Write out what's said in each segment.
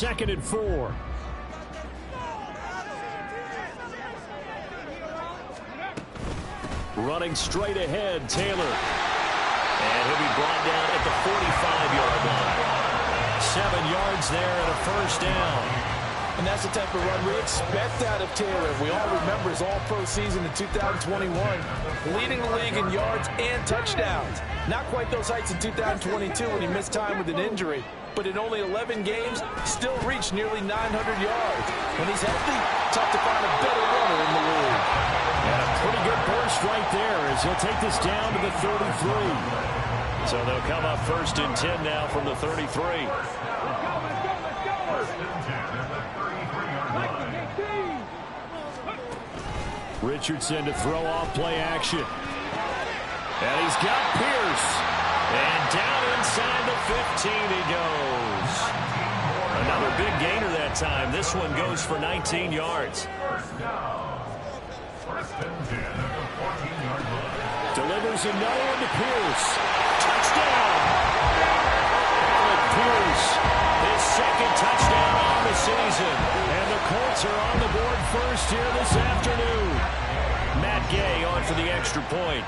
2nd and 4. Running straight ahead, Taylor. And he'll be brought down at the 45-yard line. 7 yards there and a first down. And that's the type of run we expect out of Taylor. We all remember his all-pro season in 2021, leading the league in yards and touchdowns. Not quite those heights in 2022 when he missed time with an injury, but in only 11 games, still reached nearly 900 yards. When he's healthy, tough to find a better runner in the league. And a pretty good burst right there as he'll take this down to the 33. So they'll come up 1st and 10 now from the 33. Richardson to throw off play action. And he's got Pierce. And down inside the 15 he goes. Another big gainer that time. This one goes for 19 yards. Delivers another one to Pierce. Touchdown! Alec Pierce, his 2nd touchdown on the season. And the Colts are on the board first here this afternoon. Matt Gay on for the extra point.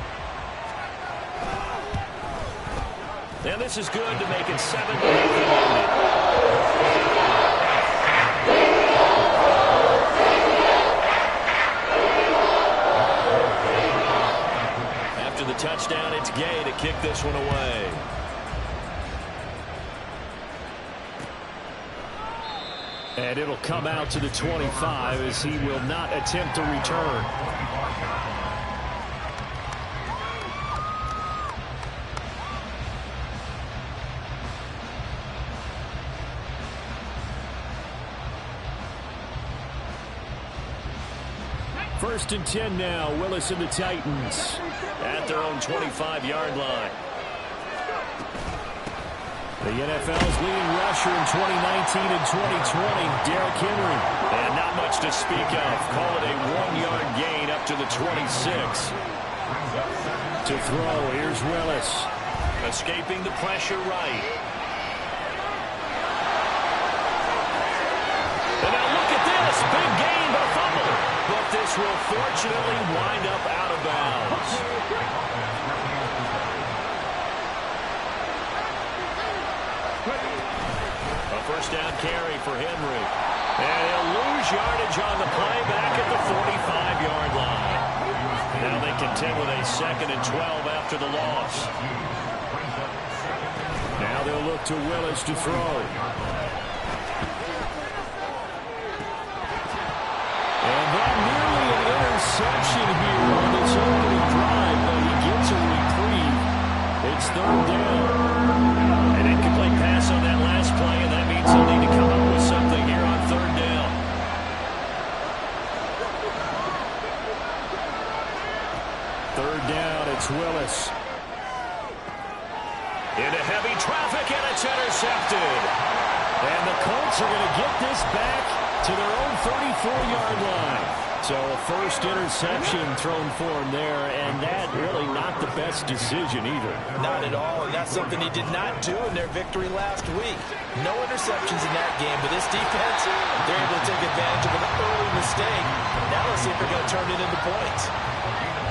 And this is good to make it 7-8. The touchdown, it's Gay to kick this one away. And it'll come out to the 25 as he will not attempt to return. First and 10 now. Willis and the Titans at their own 25-yard line. The NFL's leading rusher in 2019 and 2020, Derrick Henry. And not much to speak of. Call it a 1-yard gain up to the 26. To throw, here's Willis. Escaping the pressure right. And now look at this. Big gain, but a fumble. But this will fortunately wind up out of bounds. A first down carry for Henry. And he'll lose yardage on the play back at the 45-yard line. Now they contend with a 2nd and 12 after the loss. Now they'll look to Willis to throw. And that nearly an interception here on this opening drive, but he gets a reprieve. It's 3rd down. An incomplete pass on that last play, and that means he'll need to come up with something here on 3rd down. Third down, it's Willis. Into heavy traffic, and it's intercepted. And the Colts are going to get this back to their own 34-yard line. So a first interception thrown for him there, and that really not the best decision either. Not at all, and that's something he did not do in their victory last week. No interceptions in that game, but this defense, they're able to take advantage of an early mistake. Now let's see if they're going to turn it into points.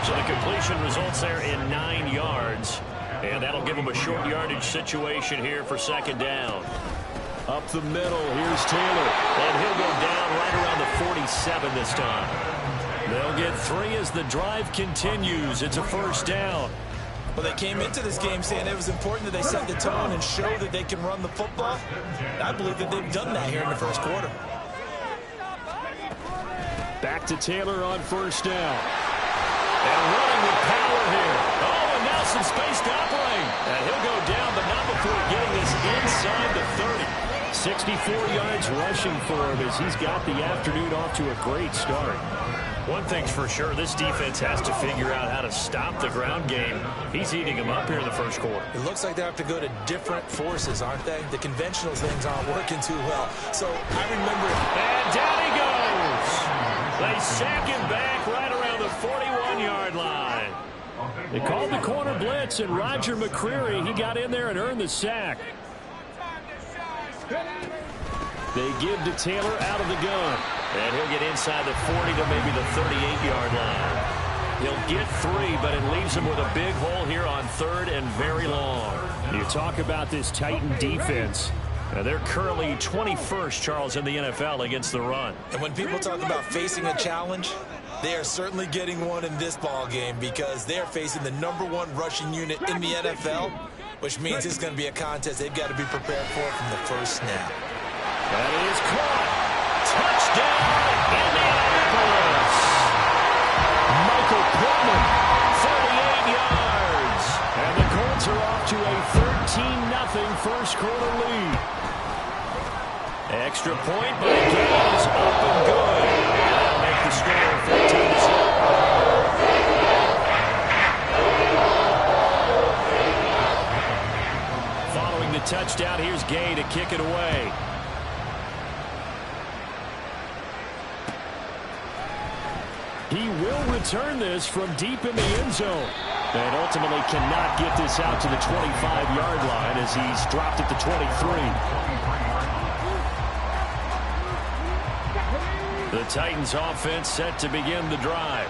So the completion results there in 9 yards, and that'll give them a short yardage situation here for 2nd down. Up the middle, here's Taylor, and he'll go down right around the 47 this time. They'll get 3 as the drive continues. It's a first down. Well, they came into this game saying it was important that they set the tone and show that they can run the football. And I believe that they've done that here in the first quarter. Back to Taylor on first down. And running with power here. Oh, and now some space to operate. And he'll go down, but not before getting this inside the 30. 64 yards rushing for him as he's got the afternoon off to a great start. One thing's for sure, this defense has to figure out how to stop the ground game. He's eating them up here in the first quarter. It looks like they have to go to different forces, aren't they? The conventional things aren't working too well. So I remember... And down he goes! They sack him back right around the 41-yard line. They called the corner blitz, and Roger McCreary, he got in there and earned the sack. They give to Taylor out of the gun. And he'll get inside the 40 to maybe the 38-yard line. He'll get 3, but it leaves him with a big hole here on 3rd and very long. You talk about this Titan defense. They're currently 21st, Charles, in the NFL against the run. And when people talk about facing a challenge, they are certainly getting one in this ball game because they're facing the #1 rushing unit in the NFL, which means it's going to be a contest they've got to be prepared for from the first snap. That is caught. Touchdown, Indianapolis. Michael Pittman, 38 yards. And the Colts are off to a 13-0 first quarter lead. Extra point by Gaines, up and good. That'll make the score 14-7. Following the touchdown, here's Gay to kick it away. He will return this from deep in the end zone. And ultimately cannot get this out to the 25-yard line as he's dropped it to 23. The Titans offense set to begin the drive.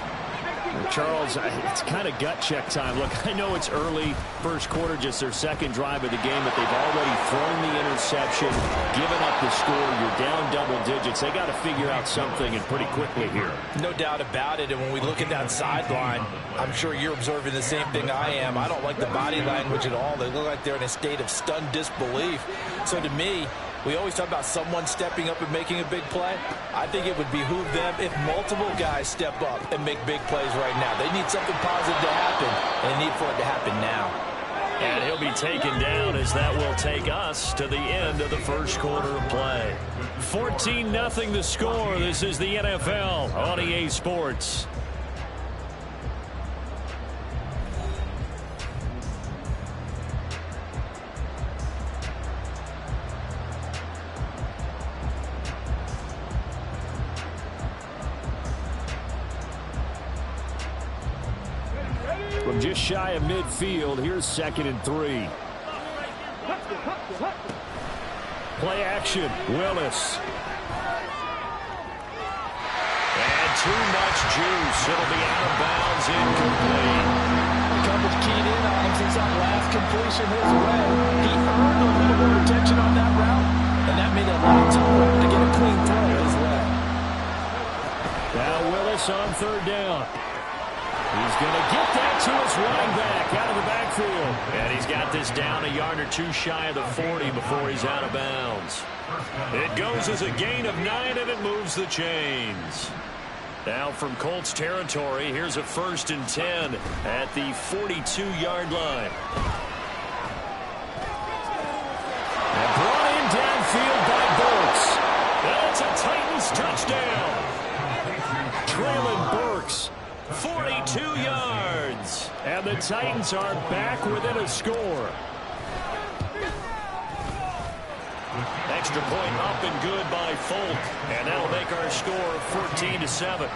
Charles, it's kind of gut check time. Look, I know it's early, first quarter, just their second drive of the game, but they've already thrown the interception, given up the score. You're down double digits. They got to figure out something, and pretty quickly here. No doubt about it, and when we look at that sideline, I'm sure you're observing the same thing I am. I don't like the body language at all. They look like they're in a state of stunned disbelief. So to me, we always talk about someone stepping up and making a big play. I think it would behoove them if multiple guys step up and make big plays right now. They need something positive to happen, and they need for it to happen now. And he'll be taken down as that will take us to the end of the first quarter of play. 14-0 the score. This is the NFL on EA Sports. From just shy of midfield, here's 2nd and 3. Play action, Willis. And too much juice. It'll be out of bounds, incomplete. Coverage keyed in on him since that last completion his way. He earned a little more attention on that route, and that made it a lot tougher to get a clean throw his way. Now Willis on 3rd down. He's going to get that to his running back out of the backfield. And he's got this down a yard or two shy of the 40 before he's out of bounds. It goes as a gain of 9, and it moves the chains. Now from Colts territory, here's a 1st and 10 at the 42-yard line. And brought in downfield by Burks. That's a Titans touchdown. Traylon Burks. 42 yards. And the Titans are back within a score. Extra point up and good by Folk. And that'll make our score 14-7.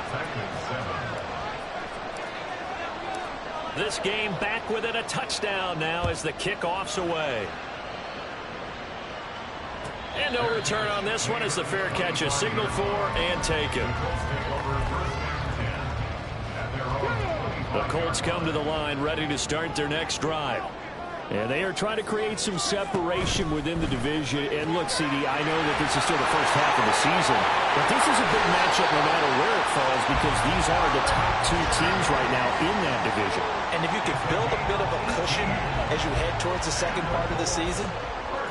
This game back within a touchdown now as the kickoff's away. And no return on this one as the fair catch is signaled for and taken. The Colts come to the line ready to start their next drive. And they are trying to create some separation within the division. And look, CD, I know that this is still the first half of the season, but this is a big matchup no matter where it falls because these are the top 2 teams right now in that division. And if you can build a bit of a cushion as you head towards the second part of the season,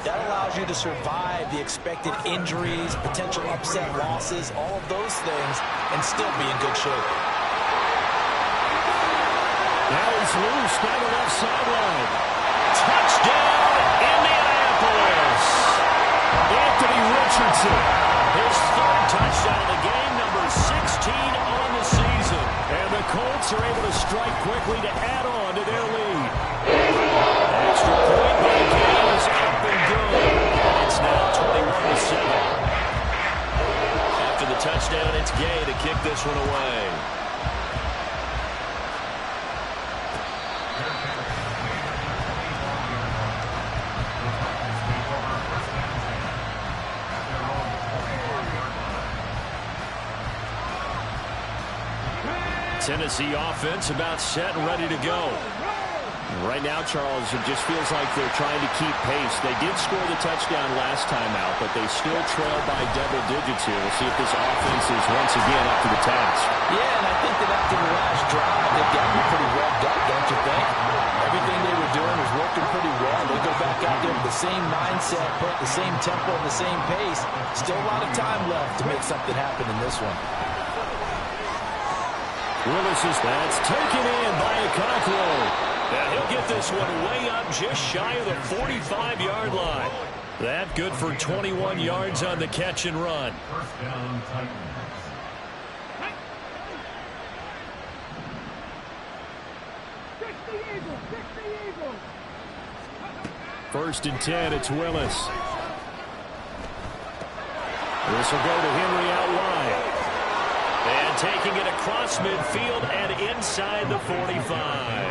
that allows you to survive the expected injuries, potential upset losses, all of those things, and still be in good shape. Now he's loose down the left sideline. Touchdown, Indianapolis. Anthony Richardson, his 3rd touchdown of the game, number 16 on the season. And the Colts are able to strike quickly to add on to their lead. Extra point by Gaines, up and good. And it's now 21-7. After the touchdown, it's Gay to kick this one away. Tennessee offense about set and ready to go. Right now, Charles, it just feels like they're trying to keep pace. They did score the touchdown last time out, but they still trail by double digits here. We'll see if this offense is once again up to the task. Yeah, and I think that after the last drive, they've gotten pretty revved up, don't you think? Everything they were doing was working pretty well. They go back out there with the same mindset, put the same tempo, and the same pace. Still a lot of time left to make something happen in this one. Willis is that's taken in by Okakwo. And he'll get this one way up just shy of the 45-yard line. That good for 21 yards on the catch and run. First and 10, it's Willis. This will go to Henry out wide. And taking it across midfield and inside the 45.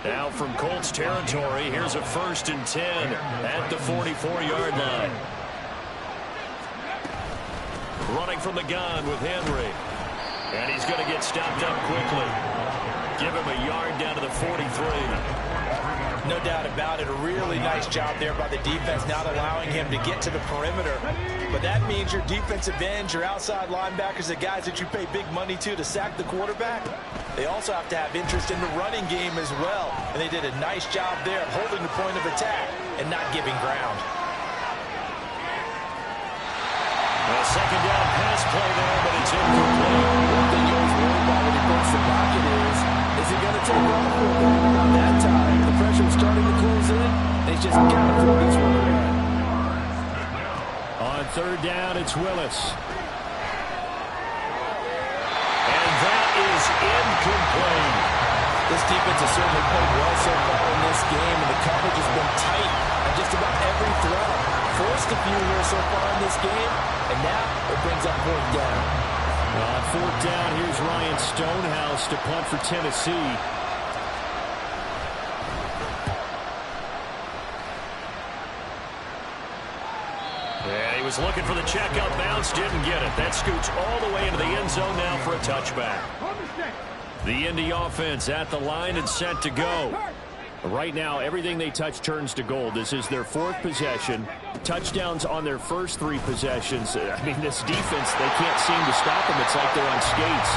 Now from Colts territory, here's a first and 10 at the 44-yard line. Running from the gun with Henry. And he's going to get stopped up quickly. Give him a yard down to the 43. No doubt about it. A really nice job there by the defense, not allowing him to get to the perimeter. But that means your defensive ends, your outside linebackers, the guys that you pay big money to sack the quarterback, they also have to have interest in the running game as well. And they did a nice job there holding the point of attack and not giving ground. A second down pass play there, but it's incomplete. One thing you always worry about when he puts the pocket is he going to take off with it? That time, the pressure was starting to close in. They just got to throw this one away. On third down, it's Willis. And that is incomplete. This defense has certainly played well so far in this game, and the coverage has been tight on just about every throw. Forced a few here so far in this game, and now it brings up fourth down. On fourth down, here's Ryan Stonehouse to punt for Tennessee. And he was looking for the check up bounce, didn't get it. That scoots all the way into the end zone now for a touchback. The Indy offense at the line and set to go. Right now, everything they touch turns to gold. This is their fourth possession. Touchdowns on their first three possessions. I mean, this defense, they can't seem to stop them. It's like they're on skates.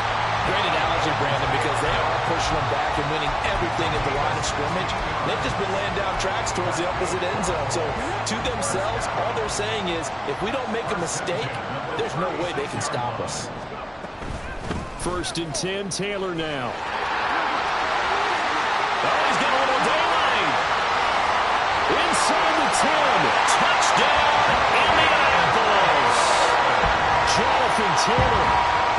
Great analogy, Brandon, because they are pushing them back and winning everything at the line of scrimmage. They've just been laying down tracks towards the opposite end zone. So, to themselves, all they're saying is, if we don't make a mistake, there's no way they can stop us. First and 10, Taylor now. Oh, he's got a little daylight. Inside the 10. Touchdown, Indianapolis. Jonathan Taylor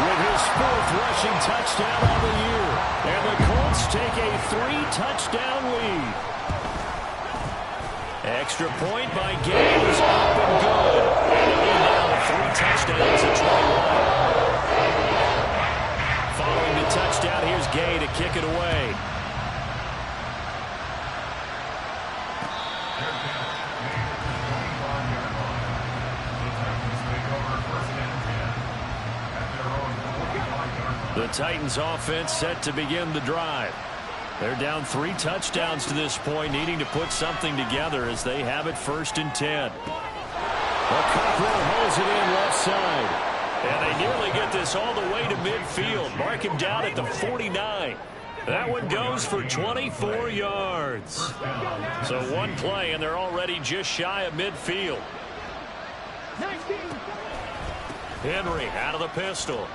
with his fourth rushing touchdown on the year. And the Colts take a 3-touchdown lead. Extra point by Gay is up and good. And the lead now 3 touchdowns at 21. Following the touchdown, here's Gay to kick it away. The Titans offense set to begin the drive. They're down 3 touchdowns to this point, needing to put something together as they have it first and 10. Okakwo holds it in left side. And they nearly get this all the way to midfield. Mark him down at the 49. That one goes for 24 yards. So one play, and they're already just shy of midfield. Henry out of the pistol.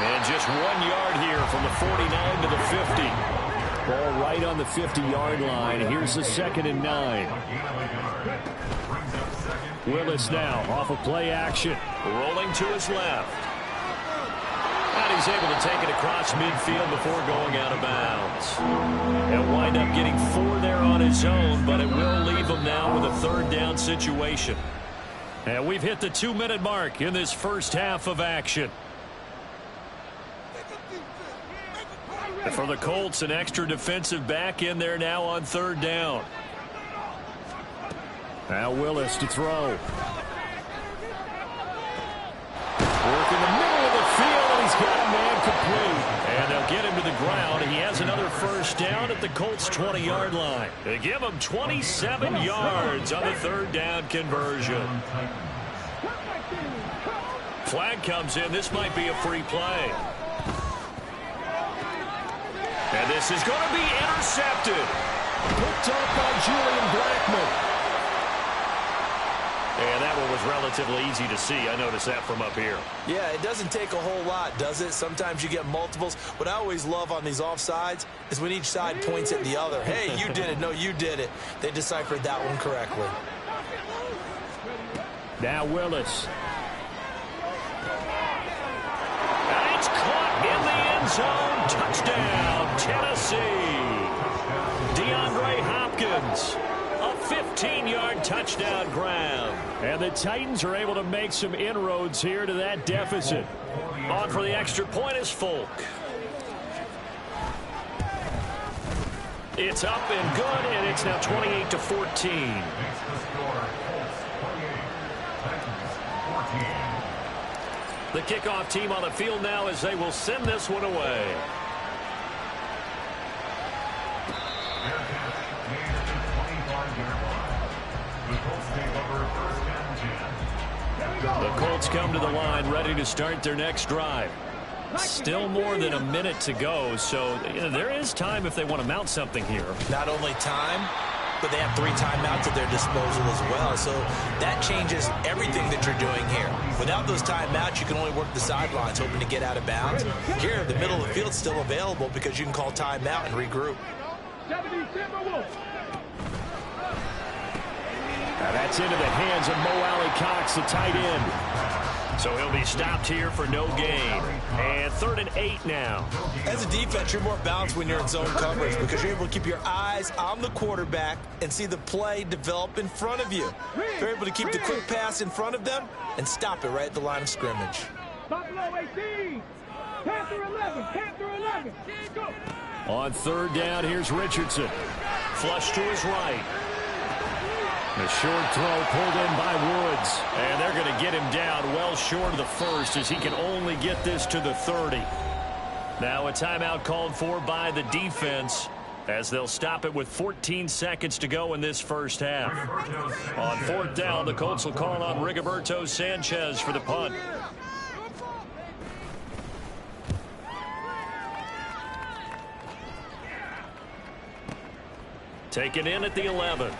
And just 1 yard here from the 49 to the 50. Ball right on the 50-yard line. Here's the 2nd and 9. Willis now off of play action. Rolling to his left. And he's able to take it across midfield before going out of bounds. And wind up getting 4 there on his own, but it will leave him now with a 3rd down situation. And we've hit the 2-minute mark in this first half of action. For the Colts, an extra defensive back in there now on 3rd down. Now Willis to throw. Work in the middle of the field, and he's got a man complete. down at the Colts 20-yard line. They give them 27 yards on the third down conversion. Flag comes in. This might be a free play. And this is going to be intercepted. Picked up by Julian Blackmon. And that one was relatively easy to see. I noticed that from up here. Yeah, it doesn't take a whole lot, does it? Sometimes you get multiples. What I always love on these offsides is when each side points at the other. Hey, you did it. No, you did it. They deciphered that one correctly. Now Willis. And it's caught in the end zone. Touchdown, Tennessee. DeAndre Hopkins. A 15-yard touchdown grab. And the Titans are able to make some inroads here to that deficit. On for the extra point is Folk. It's up and good, and it's now 28-14. The kickoff team on the field now as they will send this one away. The Colts come to the line ready to start their next drive. Still more than a minute to go, so there is time if they want to mount something here. Not only time, but they have 3 timeouts at their disposal as well. So that changes everything that you're doing here. Without those timeouts, you can only work the sidelines, hoping to get out of bounds. Here, the middle of the field is still available because you can call timeout and regroup. Now that's into the hands of Mo Alley-Cox, the tight end. So he'll be stopped here for no gain. And 3rd and 8 now. As a defense, you're more balanced when you're in zone coverage because you're able to keep your eyes on the quarterback and see the play develop in front of you. You're able to keep the quick pass in front of them and stop it right at the line of scrimmage. On 3rd down, here's Richardson. Flush to his right. The short throw pulled in by Woods. And they're going to get him down well short of the first as he can only get this to the 30. Now a timeout called for by the defense as they'll stop it with 14 seconds to go in this first half. On 4th down, the Colts will call on Rigoberto Sanchez for the punt. Taken in at the 11.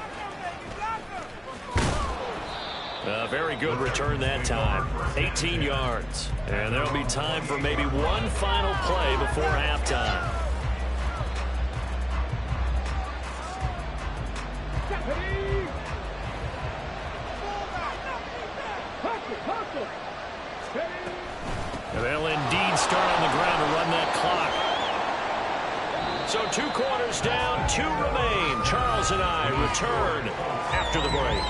A very good return that time. 18 yards. And there'll be time for maybe one final play before halftime. And they'll indeed start on the ground to run that clock. So 2 quarters down, 2 remain. Charles and I return after the break.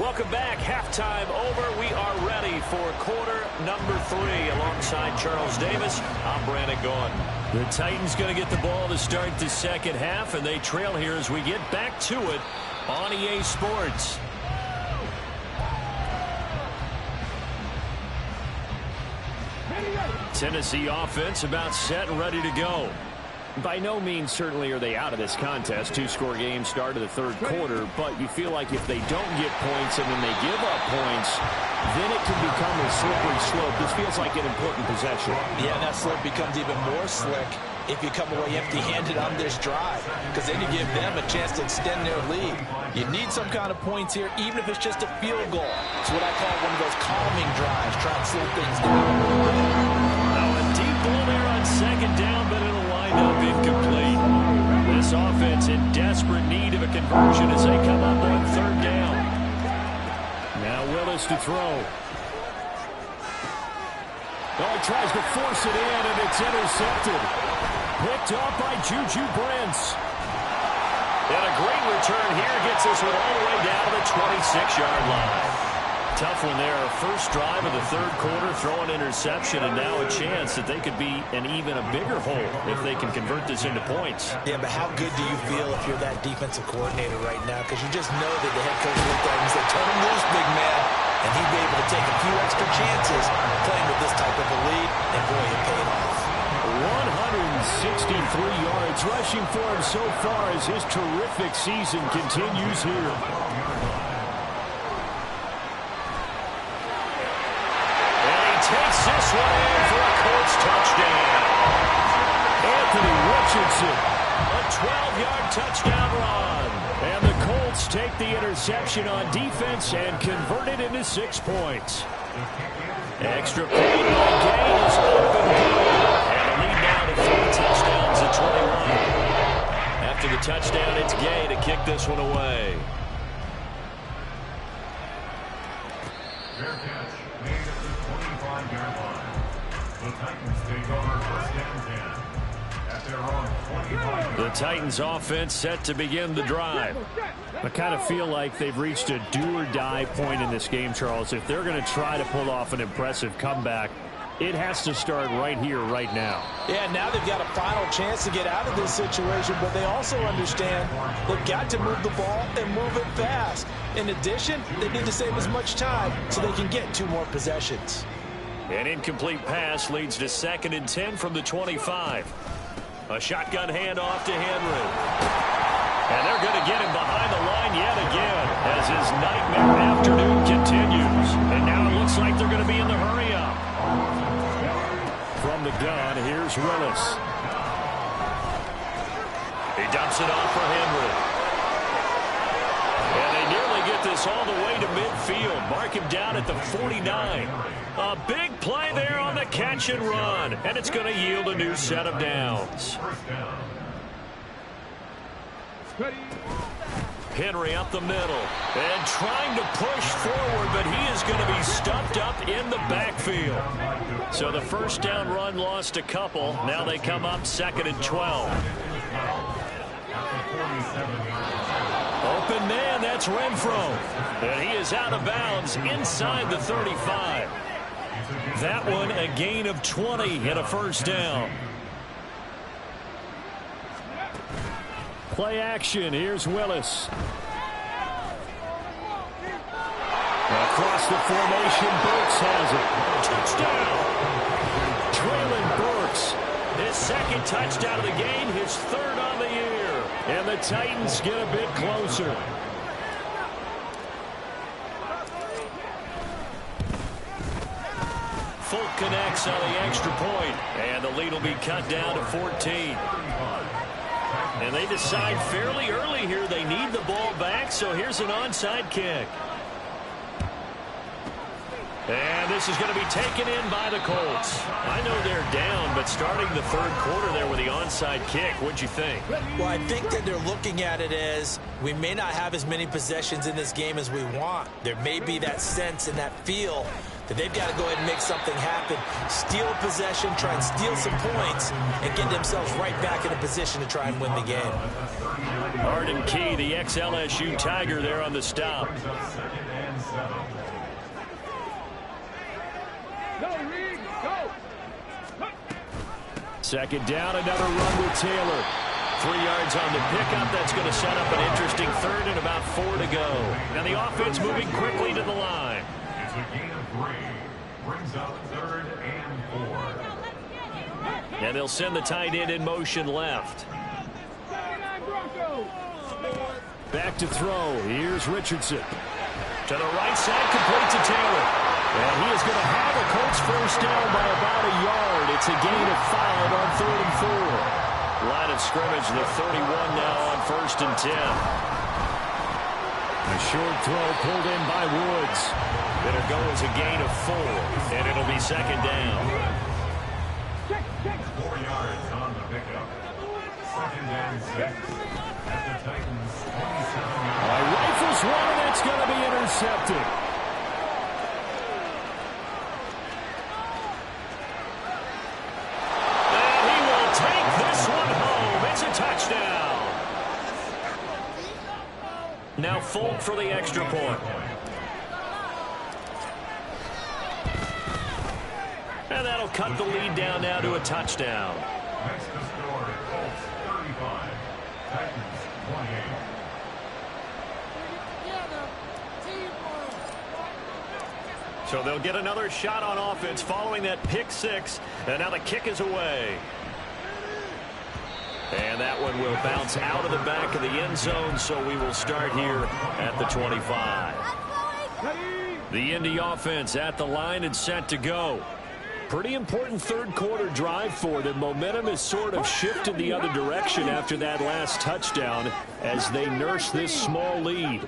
Welcome back. Halftime over. We are ready for quarter number 3. Alongside Charles Davis, I'm Brandon Gaudin. The Titans going to get the ball to start the second half, and they trail here as we get back to it on EA Sports. Tennessee offense about set and ready to go. By no means certainly are they out of this contest. 2-score game start of the 3rd quarter, but you feel like if they don't get points and then they give up points, then it can become a slippery slope. This feels like an important possession. Yeah, that slope becomes even more slick if you come away empty-handed on this drive, because then you give them a chance to extend their lead. You need some kind of points here, even if it's just a field goal. It's what I call one of those calming drives, trying to slow things down. Now a deep ball there on 2nd down, but it'll wind up incomplete. This offense in desperate need of a conversion as they come up on 3rd down. Now Willis to throw. Oh, he tries to force it in, and it's intercepted. Picked up by Juju Brents. And a great return here gets us all the way down to the 26-yard line. tough one there. First drive of the third quarter, throw an interception, and now a chance that they could be in even a bigger hole if they can convert this into points. Yeah, but how good do you feel if you're that defensive coordinator right now? Because you just know that the head coach looked at him and said, turn him loose, big man. And he'd be able to take a few extra chances playing with this type of a lead, and boy, it paid off. 163 yards rushing for him so far as his terrific season continues here. And he takes this one in for a Colts touchdown. Anthony Richardson. A 12-yard touchdown run. And the Colts take the interception on defense and convert it into 6 points. Extra point by Gay is open good. And the lead now to 3 touchdowns at 21. After the touchdown, it's Gay to kick this one away. Fair catch made at the 25-yard line. The Titans take over first and 10 at their own 25. The Titans offense set to begin the drive. I kind of feel like they've reached a do-or-die point in this game, Charles. If they're going to try to pull off an impressive comeback, it has to start right here, right now. Yeah, now they've got a final chance to get out of this situation, but they also understand they've got to move the ball and move it fast. In addition, they need to save as much time so they can get 2 more possessions. An incomplete pass leads to 2nd and 10 from the 25. A shotgun handoff to Henry. And they're going to get him behind the line yet again as his nightmare afternoon continues. And now it looks like they're going to be in the hurry-up. From the gun, here's Willis. He dumps it off for Henry. And they nearly get this all the way to midfield. Mark him down at the 49. A big play there on the catch and run. And it's going to yield a new set of downs. Henry up the middle and trying to push forward, but he is going to be stuffed up in the backfield. So the first down run lost a couple. Now they come up 2nd and 12. Open man, that's Renfro. And he is out of bounds inside the 35. That one a gain of 20 and a first down. Play action. Here's Willis. Across the formation, Burks has it. Touchdown. Traylon Burks. His 2nd touchdown of the game, his 3rd on the year. And the Titans get a bit closer. Folk connects on the extra point, and the lead will be cut down to 14. And they decide fairly early here they need the ball back, so here's an onside kick. And this is going to be taken in by the Colts. I know they're down, but starting the 3rd quarter there with the onside kick, what'd you think? Well, I think that they're looking at it as we may not have as many possessions in this game as we want. There may be that sense and that feel that they've got to go ahead and make something happen. Steal a possession, try and steal some points, and get themselves right back in a position to try and win the game. Arden Key, the ex-LSU Tiger there on the stop. Second down, another run with Taylor. 3 yards on the pickup. That's going to set up an interesting 3rd and about 4 to go. And the offense moving quickly to the line. It's a gain of 3. Brings up 3rd and 4. And they'll send the tight end in motion left. Back to throw. Here's Richardson. To the right side, complete to Taylor. And he is going to have a Colts first down by about a yard. It's a gain of 5 on 3rd and 4. Line of scrimmage, the 31 now on 1st and 10. A short throw pulled in by Woods. It'll go as a gain of 4, and it'll be 2nd down. 4 yards on the pickup. 2nd and 6 at the Titans 27. Rifles one, and that's going to be intercepted. And he will take this one home. It's a touchdown. Now Folk for the extra point. that'll cut the lead down now to a touchdown. Next to score, Colts 35, Titans 28. So they'll get another shot on offense following that pick six. And now the kick is away. And that one will bounce out of the back of the end zone, so we will start here at the 25. The Indy offense at the line and set to go. Pretty important third quarter drive for them. Momentum has sort of shifted the other direction after that last touchdown as they nurse this small lead.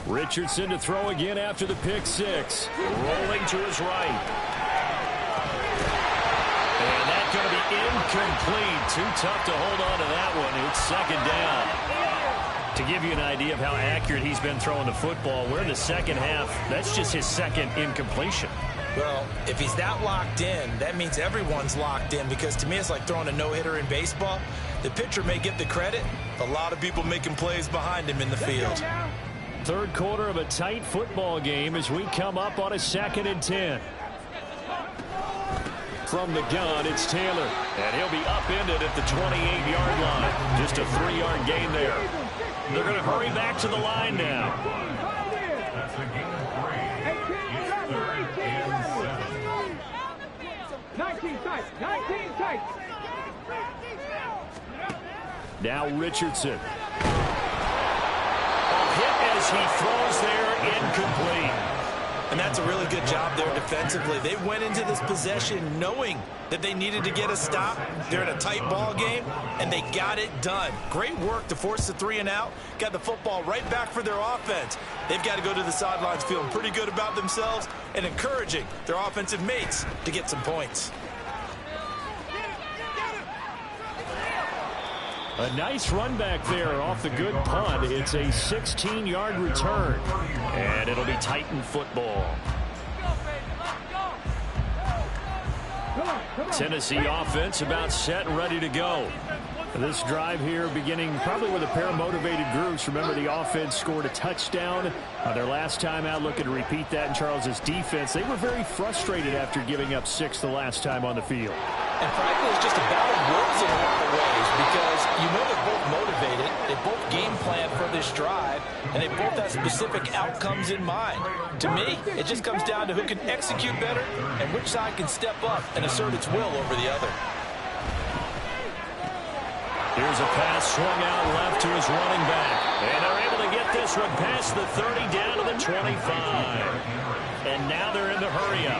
Richardson to throw again after the pick six. Rolling to his right. And that's going to be incomplete. Too tough to hold on to that one. It's second down. To give you an idea of how accurate he's been throwing the football, we're in the second half. That's just his second incompletion. Well, if he's that locked in, that means everyone's locked in, because to me it's like throwing a no-hitter in baseball. The pitcher may get the credit. A lot of people making plays behind him in the field. Third quarter of a tight football game as we come up on a 2nd and 10. From the gun, it's Taylor. And he'll be upended at the 28-yard line. Just a 3-yard gain there. They're going to hurry back to the line now. That's a gain of 3. It's 3rd and 7. 19 tight. Now Richardson. A hit as he throws there, incomplete. And that's a really good job there defensively. They went into this possession knowing that they needed to get a stop. They're in a tight ball game, and they got it done. Great work to force the 3 and out. Got the football right back for their offense. They've got to go to the sidelines feeling pretty good about themselves and encouraging their offensive mates to get some points. A nice run back there off the good punt. It's a 16-yard return, and it'll be Titan football. Tennessee offense about set and ready to go. This drive here beginning probably with a pair of motivated groups. Remember, the offense scored a touchdown their last time out. Looking to repeat that in Charles's defense. They were very frustrated after giving up 6 the last time on the field. And frankly, it's just a battle of words in a lot of ways, because you know they're both motivated. They both game plan for this drive, and they both have specific outcomes in mind. To me, it just comes down to who can execute better and which side can step up and assert its will over the other. Here's a pass swung out left to his running back. And they're able to get this one past the 30 down to the 25. And now they're in the hurry-up.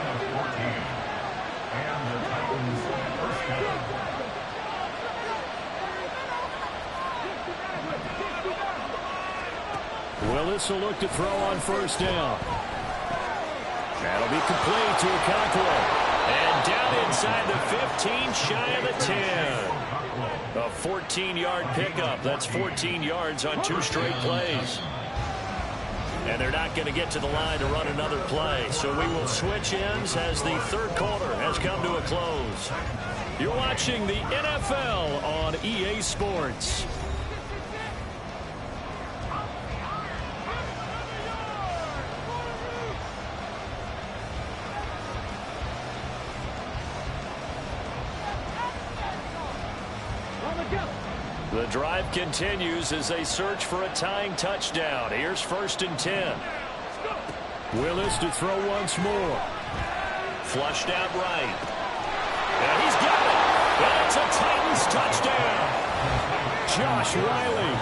And the Titans first down. Willis will look to throw on first down. That'll be complete to Okonkwo. And down inside the 15, shy of the 10. A 14-yard pickup. That's 14 yards on 2 straight plays. And they're not going to get to the line to run another play. So we will switch ends as the third quarter has come to a close. You're watching the NFL on EA Sports. The drive continues as they search for a tying touchdown. Here's 1st and 10. Willis to throw once more. Flushed out right. And he's got it. That's a Titans touchdown. Josh Riley,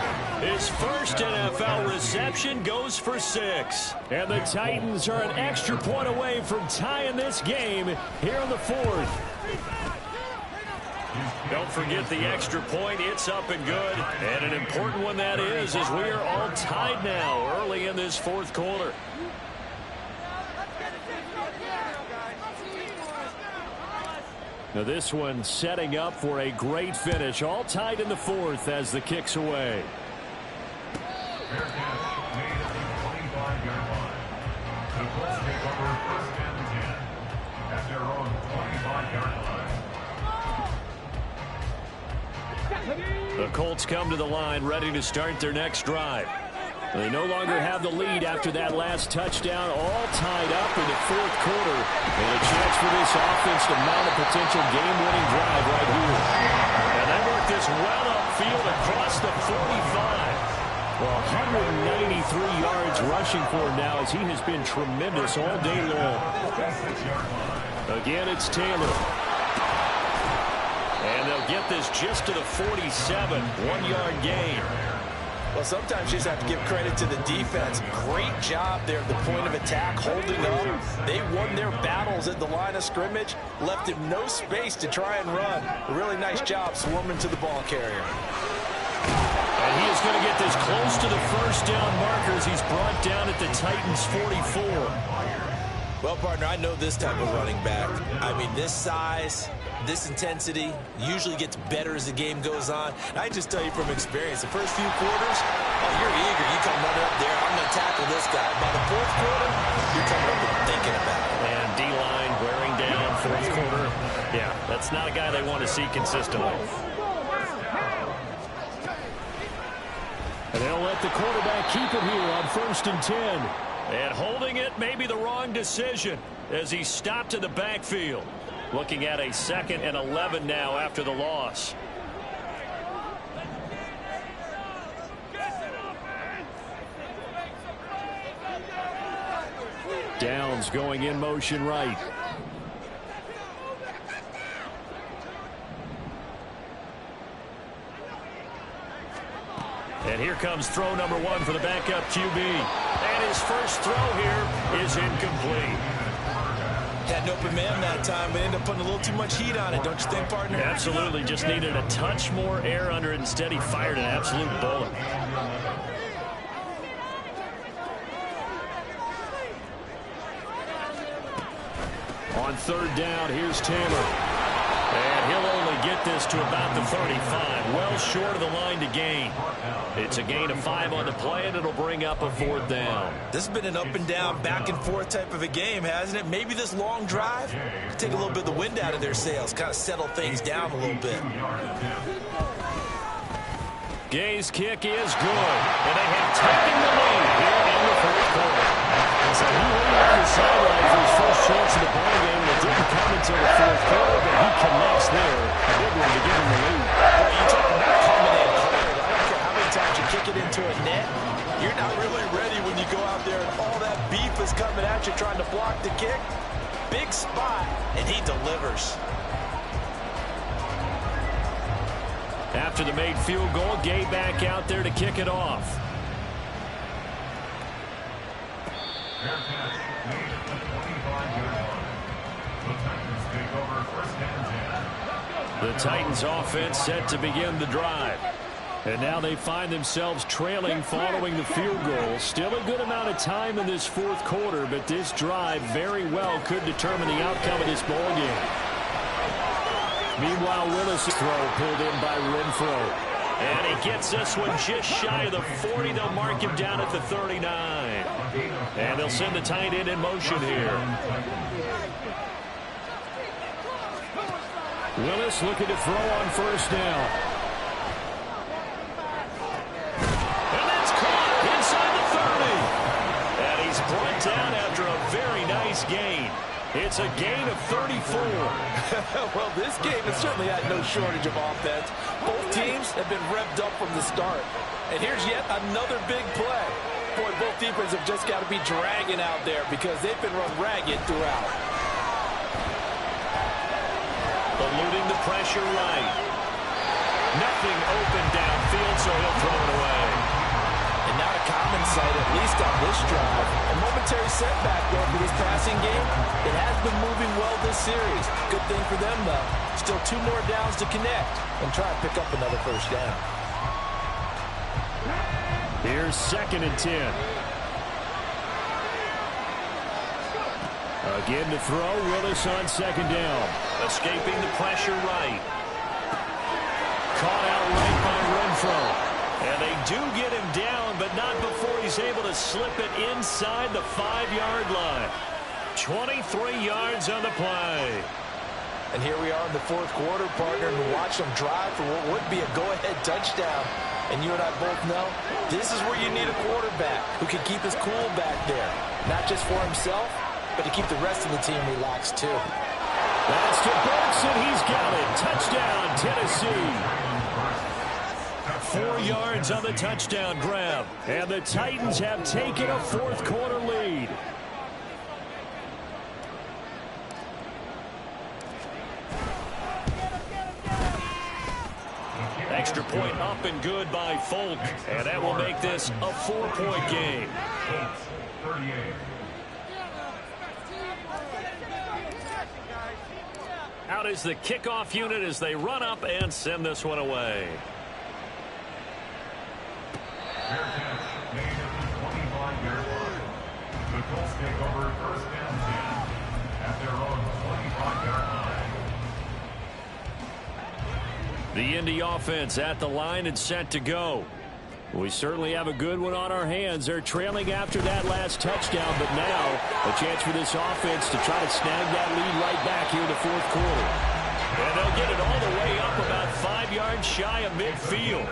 his first NFL reception, goes for 6. And the Titans are an extra point away from tying this game here in the 4th. Don't forget the extra point. It's up and good. And an important one that is, as we are all tied now early in this 4th quarter. Now this one setting up for a great finish. All tied in the 4th as the kick's away. Fair catch made at the 25-yard line. The Colts take over 1st and 10 at their own 25-yard line. The Colts come to the line ready to start their next drive. They no longer have the lead after that last touchdown, all tied up in the fourth quarter. And a chance for this offense to mount a potential game-winning drive right here. And they work this well upfield across the 45. Well, 193 yards rushing for him now as he has been tremendous all day long. Again, it's Taylor. And they'll get this just to the 47. 1-yard gain. Well, sometimes you just have to give credit to the defense. Great job there at the point of attack, holding up. They won their battles at the line of scrimmage, left him no space to try and run. A really nice job swarming to the ball carrier. And he is going to get this close to the first down markers. He's brought down at the Titans' 44. Well, partner, I know this type of running back. I mean, this size, this intensity usually gets better as the game goes on. And I just tell you from experience, the first few quarters, oh, you're eager. You come running up there, I'm going to tackle this guy. By the fourth quarter, you're coming up and thinking about it. And D-line wearing down, fourth quarter. Yeah, that's not a guy they want to see consistently. And they'll let the quarterback keep it here on 1st and 10. And holding it may be the wrong decision as he stopped in the backfield. Looking at a 2nd and 11 now after the loss. Downs going in motion right. And here comes throw number 1 for the backup QB. And his first throw here is incomplete. Had an open man that time, but ended up putting a little too much heat on it, don't you think, partner? Absolutely. Just needed a touch more air under it. Instead, he fired an absolute bullet. On 3rd down, here's Taylor. And he'll only get this to about the 35. Well short of the line to gain. It's a gain of 5 on the play, and it'll bring up a 4th down. This has been an up and down, back and forth type of a game, hasn't it? Maybe this long drive could take a little bit of the wind out of their sails, kind of settle things down a little bit. Gay's kick is good, and they have taken the lead here in the 4th quarter. So he waited on the sideline for his first chance of the ballgame, and it didn't come until the 4th quarter, but he connects there. A big one to give him the lead. Boy, you talk about coming in cold. I don't care how many times you kick it into a net. You're not really ready when you go out there and all that beef is coming at you trying to block the kick. Big spot, and he delivers. After the made field goal, Gay back out there to kick it off. Fair catch made at the 25-yard line. The Titans take over 1st and 10. The Titans offense set to begin the drive. And now they find themselves trailing following the field goal. Still a good amount of time in this 4th quarter, but this drive very well could determine the outcome of this ball game. Meanwhile, Willis' throw pulled in by Renfro. And he gets this one just shy of the 40. They'll mark him down at the 39. And they'll send the tight end in motion here. Willis looking to throw on 1st down. And that's caught inside the 30. And he's brought down after a very nice gain. It's a gain of 34. Well, this game has certainly had no shortage of offense. Both teams have been revved up from the start. And here's yet another big play. Boy, both defenses have just got to be dragging out there because they've been run ragged throughout. Eluding the pressure right. Nothing open downfield, so he'll throw it away. And not a common sight, at least on this drive. A momentary setback, though, for this passing game. It has been moving well this series. Good thing for them, though. Still 2 more downs to connect and try to pick up another 1st down. Here's 2nd and 10. Again to throw, Willis on 2nd down. Escaping the pressure right. Caught out right by Renfro. And they do get him down, but not before he's able to slip it inside the 5-yard line. 23 yards on the play. And here we are in the 4th quarter, partner, and watch them drive for what would be a go-ahead touchdown. And you and I both know this is where you need a quarterback who can keep his cool back there. Not just for himself, but to keep the rest of the team relaxed too. That's to Burks, and he's got it. Touchdown, Tennessee. 4 yards on the touchdown grab. And the Titans have taken a fourth-quarter lead. Extra point up and good by Folk. And that will make this a 4-point game. Colts, 38. Out is the kickoff unit as they run up and send this one away. Fair catch made at the 25-yard line. The Colts take over first and 10 at their own 25-yard line. The Indy offense at the line and set to go. We certainly have a good one on our hands. They're trailing after that last touchdown, but now a chance for this offense to try to snag that lead right back here in the fourth quarter. And they'll get it all the way up about 5 yards shy of midfield.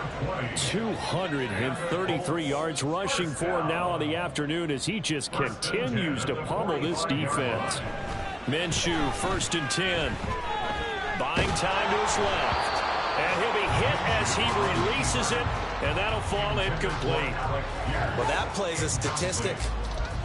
233 yards rushing for him now on the afternoon as he just continues to pummel this defense. Minshew, 1st and 10. Buying time to his left. And he'll be hit as he releases it, and that'll fall incomplete. Well, that play's a statistic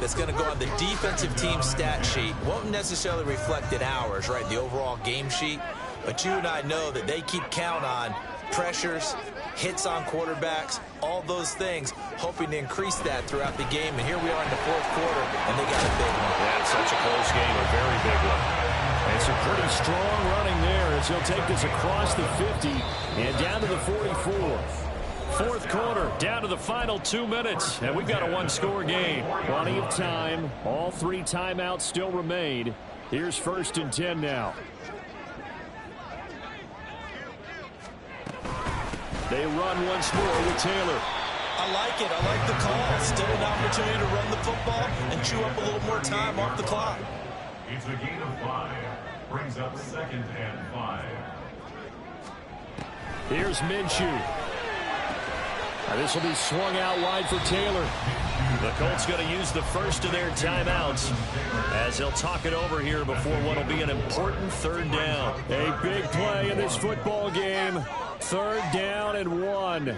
that's going to go on the defensive team stat sheet. Won't necessarily reflect in ours, right, the overall game sheet. But you and I know that they keep count on pressures, hits on quarterbacks, all those things, hoping to increase that throughout the game. And here we are in the fourth quarter, and they got a big one. Yeah, it's such a close game, a very big one. And some pretty strong running there as he'll take this across the 50 and down to the 44. Fourth quarter, down to the final 2 minutes, and we've got a one-score game. Plenty of time. All 3 timeouts still remain. Here's 1st and 10 now. They run once more with Taylor. I like it. I like the call. Still an opportunity to run the football and chew up a little more time off the clock. It's a gain of 5. Brings up 2nd and 5. Here's Minshew. This will be swung out wide for Taylor. The Colts going to use the first of their timeouts as they'll talk it over here before what will be an important 3rd down. A big play in this football game. 3rd down and 1.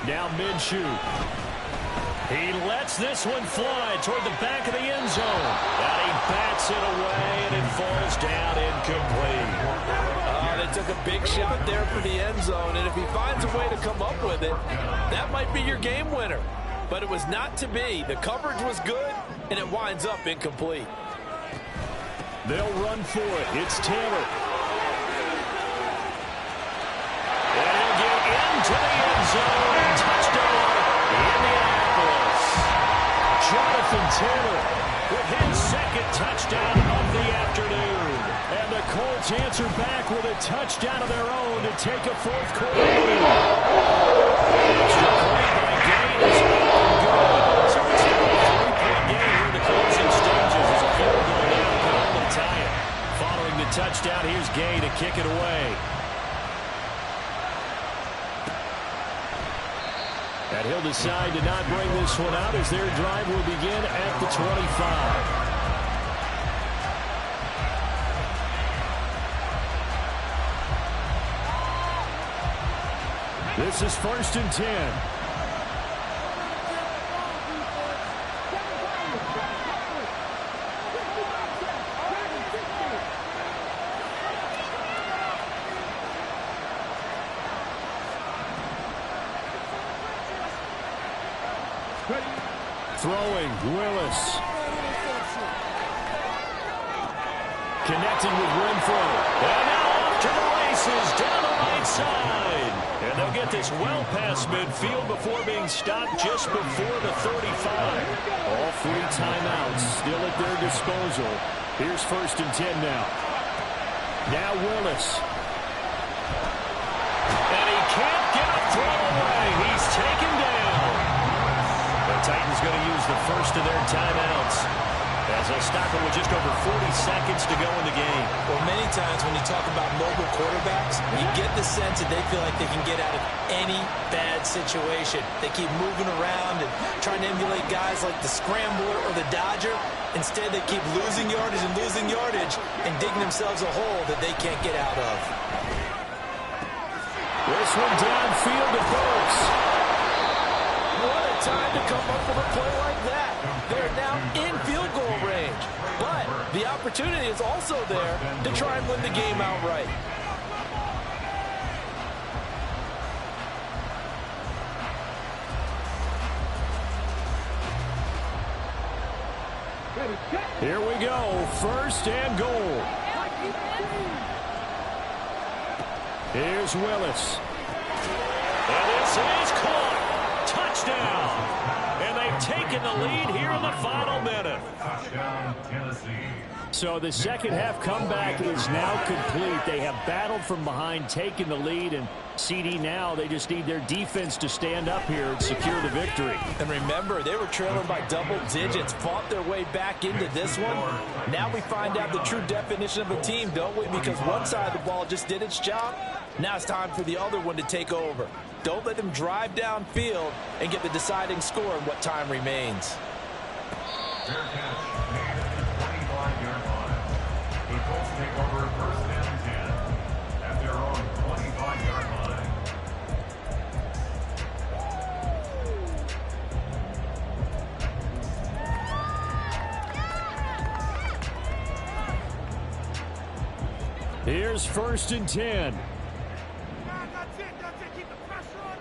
Now Minshew. He lets this one fly toward the back of the end zone. And he bats it away, and it falls down incomplete. They took a big shot there for the end zone, and if he finds a way to come up with it, that might be your game winner. But it was not to be. The coverage was good, and it winds up incomplete. They'll run for it. It's Taylor. And he'll get into the end zone. Touchdown, Indianapolis. Jonathan Taylor with his 2nd touchdown of the afternoon. And the Colts answer back with a touchdown of their own to take a fourth quarter lead. Extra point by Gain is good. So it's now a 3-point game here in the closing stages as a field goal now can only tie it. Following the touchdown, here's Gay to kick it away. And he'll decide to not bring this one out as their drive will begin at the 25. This is 1st and 10. Throwing, Willis. Connecting with Renfro. And now off to the races down the right side. And they'll get this well past midfield before being stopped just before the 35. All 3 timeouts still at their disposal. Here's 1st and 10 now. Now Willis. And he can't get a throw away. He's taken down. The Titans going the first of their timeouts, as they'll stop it with just over 40 seconds to go in the game. Well, many times when you talk about mobile quarterbacks, you get the sense that they feel like they can get out of any bad situation. They keep moving around and trying to emulate guys like the Scrambler or the Dodger. Instead, they keep losing yardage and digging themselves a hole that they can't get out of. This one downfield to Burks. What a time to come up with a play like that. They're now in field goal range. But the opportunity is also there to try and win the game outright. Here we go, first and goal. Here's Willis. And this is caught. Touchdown. And they've taken the lead here in the final minute. Touchdown, Tennessee. So the second half comeback is now complete. They have battled from behind, taken the lead, and CD now, they just need their defense to stand up here and secure the victory. And remember, they were trailing by double digits, fought their way back into this one. Now we find out the true definition of a team, don't we? Because one side of the ball just did its job. Now it's time for the other one to take over. Don't let them drive downfield and get the deciding score in what time remains. Fair catch made at the 25-yard line. The Colts take over first and 10 at their own 25-yard line. Here's first and 10. That's it. Keep the pressure on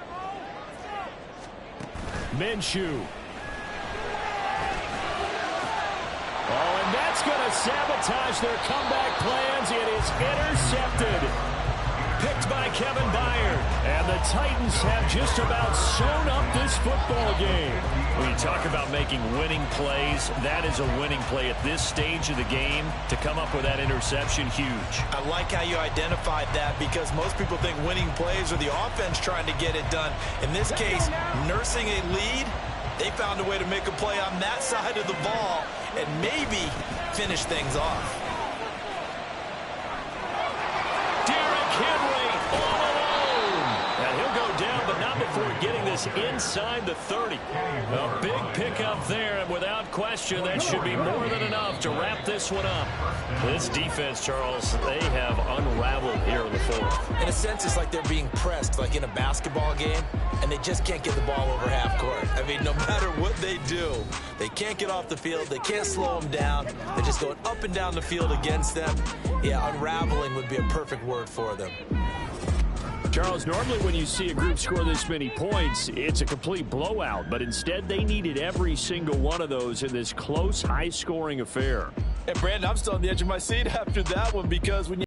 them, Minshew. Oh, and that's going to sabotage their comeback plans. It is intercepted. Picked by Kevin Byard. And the Titans have just about sewn up this football game. When you talk about making winning plays, that is a winning play at this stage of the game. To come up with that interception, huge. I like how you identified that, because most people think winning plays are the offense trying to get it done. In this case, nursing a lead, they found a way to make a play on that side of the ball and maybe finish things off. Derrick Henry all alone. And he'll go down, but not before getting this inside the 30. A big pickup there, and without question, that should be more than enough to wrap this one up. This defense, Charles, they have unraveled here in the fourth. In a sense, it's like they're being pressed, like in a basketball game, and they just can't get the ball over half court. I mean, no matter what they do, they can't get off the field. They can't slow them down. They're just going up and down the field against them. Yeah, unraveling would be a perfect word for them. Charles, normally when you see a group score this many points, it's a complete blowout. But instead, they needed every single one of those in this close, high-scoring affair. And, Brandon, I'm still on the edge of my seat after that one, because when you